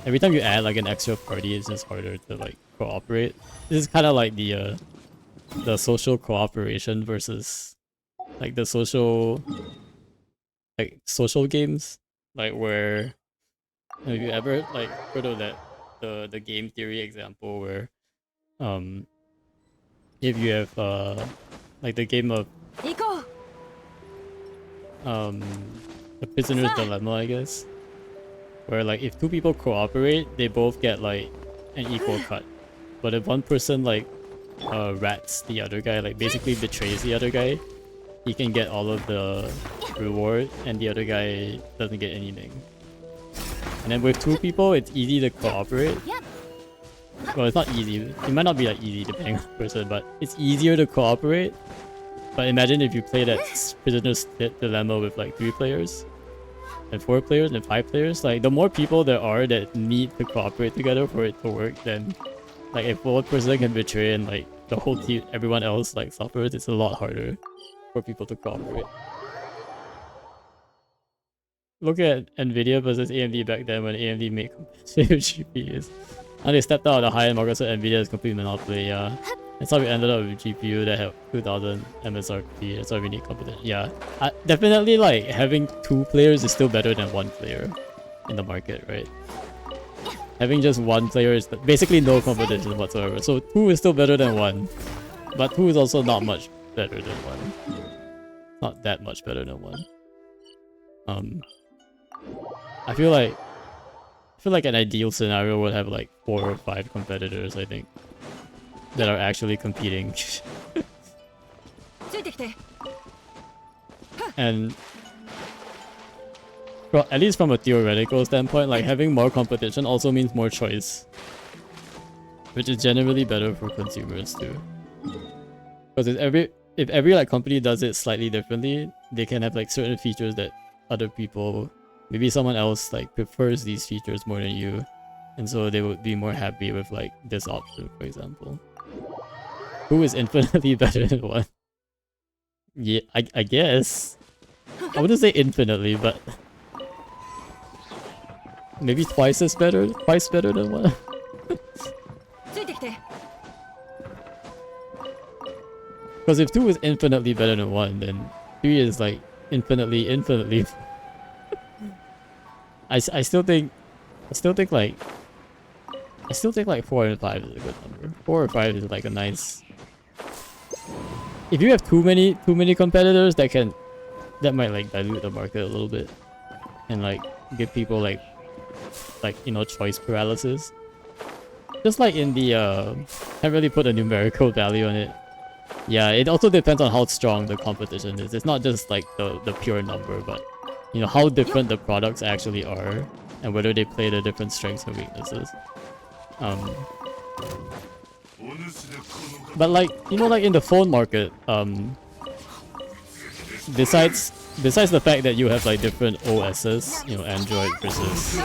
Every time you add like an extra party, it's just harder to like cooperate. This is kind of like the social cooperation versus like the social games, like where, have you ever like heard of that the game theory example where if you have like the game of the prisoner's dilemma, I guess, where like if 2 people cooperate, they both get like an equal cut. But if one person like rats the other guy, like basically betrays the other guy, he can get all of the reward and the other guy doesn't get anything. And then with 2 people, it's easy to cooperate. Well, it's not easy. It might not be like easy depending on the person, but it's easier to cooperate. But imagine if you play that prisoner's dilemma with like 3 players, and 4 players, and 5 players. Like the more people there are that need to cooperate together for it to work, then like if one person can betray and like the whole team, everyone else like suffers, it's a lot harder for people to cooperate. Look at Nvidia versus AMD back then when AMD made competitive GPUs. And they stepped out of the high-end market, so Nvidia is complete monopoly, yeah. That's how we ended up with a GPU that had 2000 MSRP. That's why we need competition. Yeah, definitely like having 2 players is still better than 1 player in the market, right? Having just 1 player is basically no competition whatsoever. So 2 is still better than 1, but 2 is also not much better than 1. Not that much better than 1. I feel like an ideal scenario would have like 4 or 5 competitors, I think, that are actually competing. And well, at least from a theoretical standpoint, like having more competition also means more choice, which is generally better for consumers too. Because if every like company does it slightly differently, they can have like certain features that other people, maybe someone else like prefers these features more than you, and so they would be more happy with like this option, for example. Who is infinitely better than 1? Yeah, I guess. I wouldn't say infinitely, but maybe twice better than 1. Because if 2 is infinitely better than 1, then 3 is like infinitely. I still think like 4 and 5 is a good number. 4 or 5 is like a nice. If you have too many competitors, that might like dilute the market a little bit, and like give people like you know, choice paralysis. Just like in the can't really put a numerical value on it. Yeah, it also depends on how strong the competition is. It's not just like the pure number, but you know how different the products actually are and whether they play the different strengths and weaknesses. But like, you know, like in the phone market, besides the fact that you have like different OSs, you know, Android versus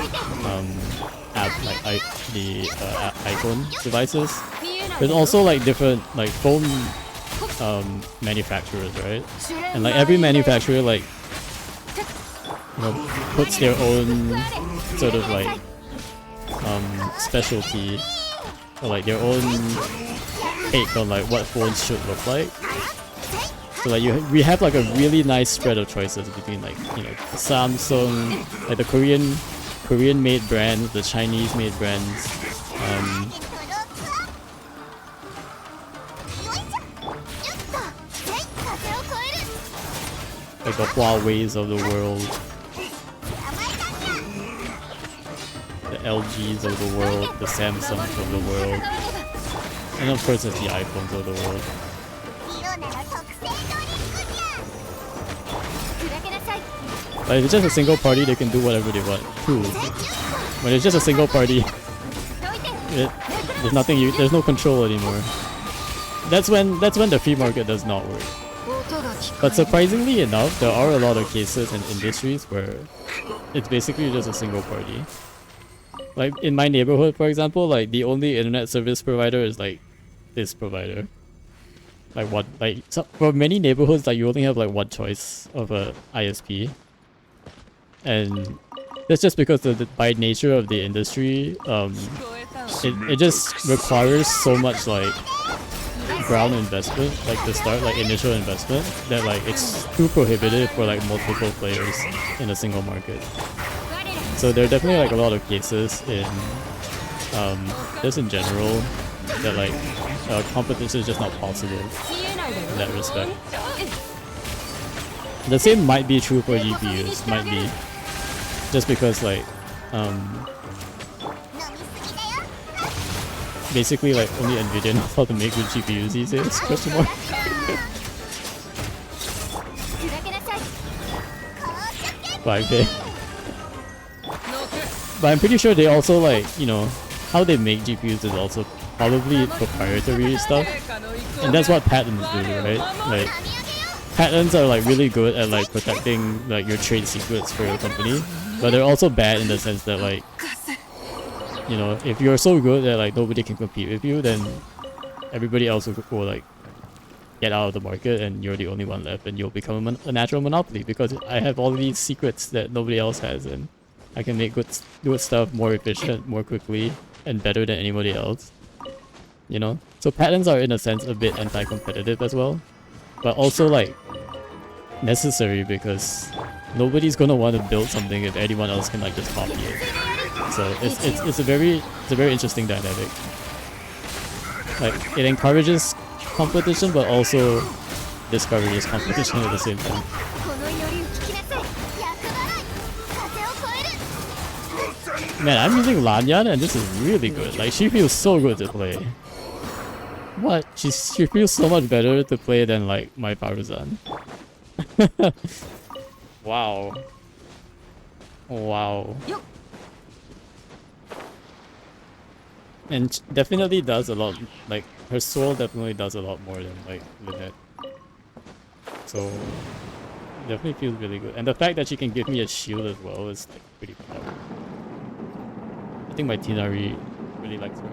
iPhone devices, there's also like different like phone manufacturers, right? And like every manufacturer like, you know, puts their own sort of like specialty, or like their own take on like what phones should look like. So like we have like a really nice spread of choices between like, you know, Samsung, like the Korean made brands, the Chinese made brands, like the Huawei's of the world, the LGs of the world, the Samsungs of the world, and of course it's the iPhones of the world. But if it's just a single party, they can do whatever they want. True. When it's just a single party, there's nothing there's no control anymore. That's when the free market does not work. But surprisingly enough, there are a lot of cases and industries where it's basically just a single party. Like in my neighborhood, for example, like the only internet service provider is like this provider. Like what? Like so for many neighborhoods, like you only have like one choice of a ISP, and that's just because by nature of the industry, it just requires so much like ground investment, like to start, like initial investment, that like it's too prohibitive for like multiple players in a single market. So there are definitely like a lot of cases in just in general that like competition is just not possible in that respect. The same might be true for GPUs, might be, just because like basically like only Nvidia knows how to make good GPUs these days, question mark. But I'm pretty sure they also like, you know, how they make GPUs is also probably proprietary stuff, and that's what patents do, right? Like patents are like really good at like protecting like your trade secrets for your company, but they're also bad in the sense that like, you know, if you're so good that like nobody can compete with you, then everybody else will like get out of the market, and you're the only one left, and you'll become a natural monopoly because I have all these secrets that nobody else has, and I can make good stuff more efficient, more quickly, and better than anybody else. You know? So patents are in a sense a bit anti-competitive as well, but also like necessary because nobody's gonna want to build something if anyone else can like just copy it. So it's a very interesting dynamic. Like it encourages competition, but also discourages competition at the same time. Man, I'm using Lanyan and this is really good. Like she feels so good to play. What? She feels so much better to play than like my Paruzan. Wow. Wow. And definitely does a lot, like her soul definitely does a lot more than like Lynette. So definitely feels really good. And the fact that she can give me a shield as well is like pretty powerful. I think my Tinari really likes her.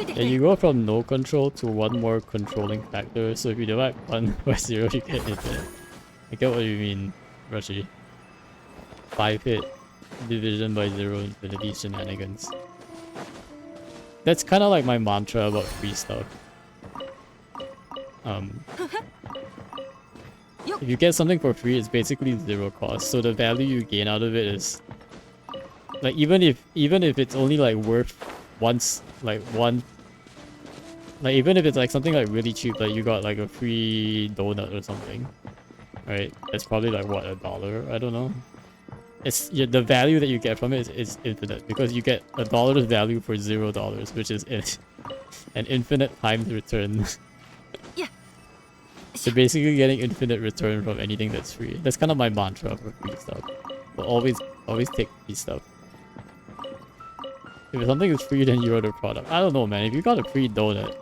Yeah, you go from no control to one more controlling factor, so if you divide 1 by 0, you get infinite. I get what you mean, Rushy. 5 hit, division by 0, infinity shenanigans. That's kind of like my mantra about free stuff. If you get something for free, it's basically 0 cost, so the value you gain out of it is... Like, even if it's only like worth once, like one... Like, even if it's like something like really cheap, like you got like a free donut or something. Right? It's probably like what, $1? I don't know. It's the value that you get from it is infinite because you get $1's value for $0, which is an infinite times return. So basically getting infinite return from anything that's free. That's kind of my mantra for free stuff. But always take free stuff. If something is free, then you're the product. I don't know, man. If you got a free donut,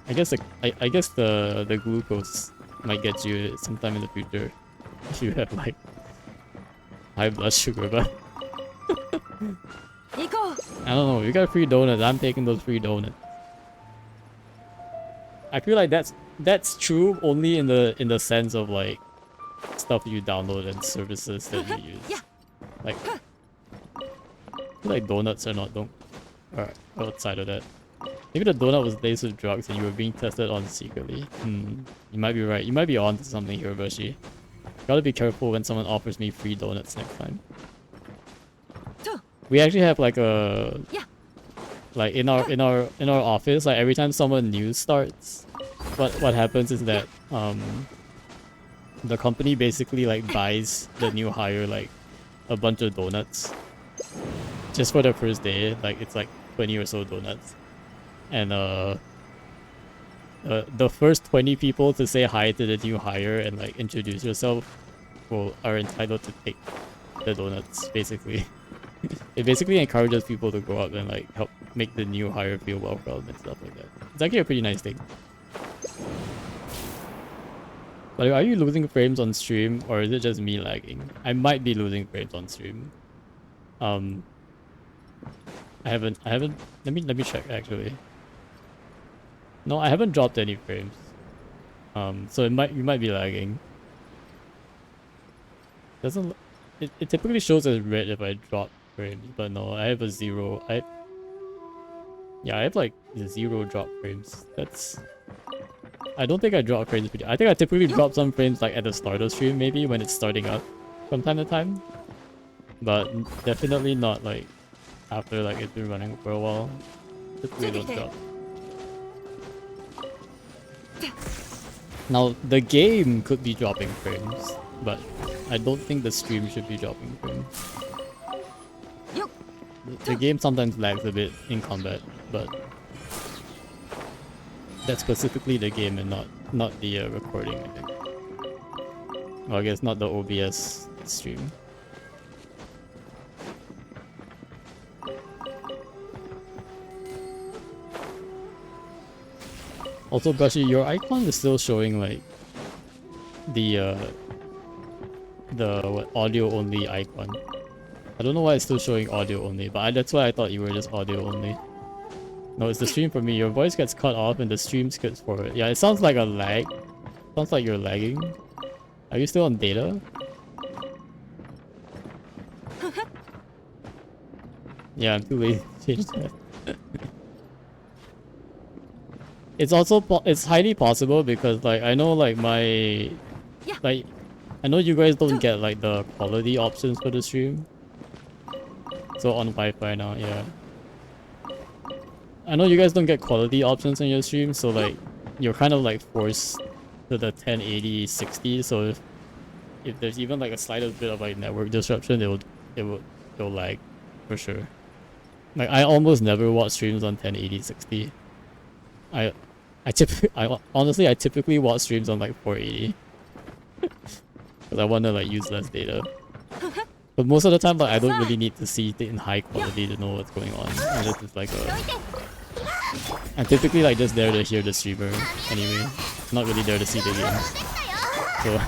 I guess the glucose might get you sometime in the future if you have like high blood sugar, but I don't know. You got free donuts. I'm taking those free donuts. I feel like that's true only in the sense of like stuff you download and services that you use. Like, I feel like donuts are outside of that. Maybe the donut was laced with drugs and you were being tested on secretly. You might be right. You might be on to something here, Bershi. Gotta be careful when someone offers me free donuts next time. We actually have like a... Like in our office, like every time someone new starts, what happens is that the company basically like buys the new hire like a bunch of donuts just for the first day. Like it's like 20 or so donuts, and the first 20 people to say hi to the new hire and like introduce yourself are entitled to take the donuts. Basically, it basically encourages people to go up and like help make the new hire feel welcome and stuff like that. It's actually a pretty nice thing. But are you losing frames on stream or is it just me lagging? I might be losing frames on stream. I haven't let me check actually. No, I haven't dropped any frames. So you might be lagging. It typically shows as red if I drop frames, but no, I have a 0. I have like 0 drop frames. I don't think I drop frames. I think I typically drop some frames like at the start of stream, maybe when it's starting up from time to time. But definitely not like after like it's been running for a while. Typically don't drop. Now the game could be dropping frames, but I don't think the stream should be dropping frames. The game sometimes lags a bit in combat, but that's specifically the game and not the recording, I think. Well, I guess not the OBS stream. Also, Brushy, your icon is still showing like the the what, audio only icon. I don't know why it's still showing audio only, but that's why I thought you were just audio only. No, it's the stream for me. Your voice gets cut off and the stream skips forward. Yeah, it sounds like a lag. Sounds like you're lagging. Are you still on data? Yeah, I'm too lazy to change that. It's also it's highly possible because like I know like my like I know you guys don't get like the quality options for the stream. So on Wi-Fi now, yeah. I know you guys don't get quality options on your stream, so like you're kind of like forced to the 1080 60. So if there's even like a slight bit of like network disruption, it'll lag for sure. Like I almost never watch streams on 1080 60. I typically watch streams on like 480 because I want to like use less data. But most of the time, like I don't really need to see it in high quality to know what's going on. Unless it's like I'm typically like just there to hear the streamer anyway. Not really there to see the game. So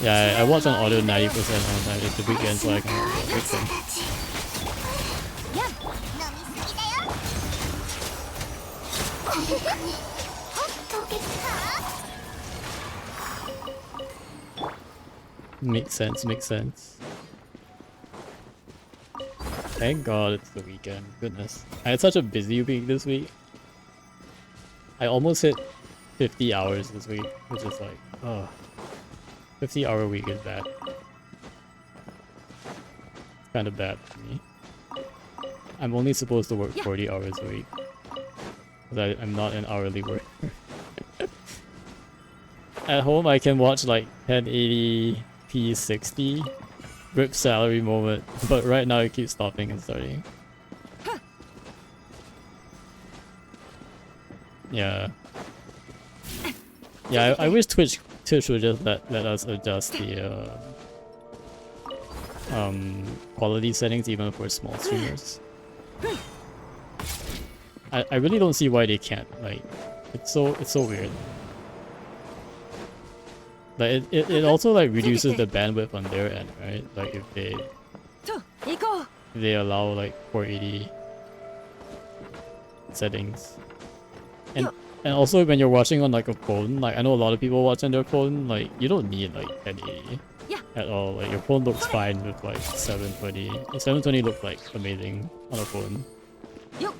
yeah, I watch on audio 90% of the time. It's the weekend, so I can watch it. Makes sense, makes sense. Thank God it's the weekend. Goodness. I had such a busy week this week. I almost hit 50 hours this week, which is like, oh. 50-hour week is bad. It's kind of bad for me. I'm only supposed to work 40 hours a week. Because I'm not an hourly worker. At home I can watch like 1080p 60. Rip salary moment. But right now it keeps stopping and starting. Yeah. Yeah, I wish Twitch would just let us adjust the quality settings even for small streamers. I really don't see why they can't. Like it's so weird. Like it also like reduces the bandwidth on their end, right? Like if they allow like 480 settings. And also when you're watching on like a phone, like I know a lot of people watch on their phone, like you don't need like 1080 at all. Like your phone looks fine with like 720. 720 looks like amazing on a phone.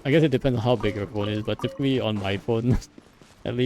I guess it depends on how big your phone is, but typically on my phone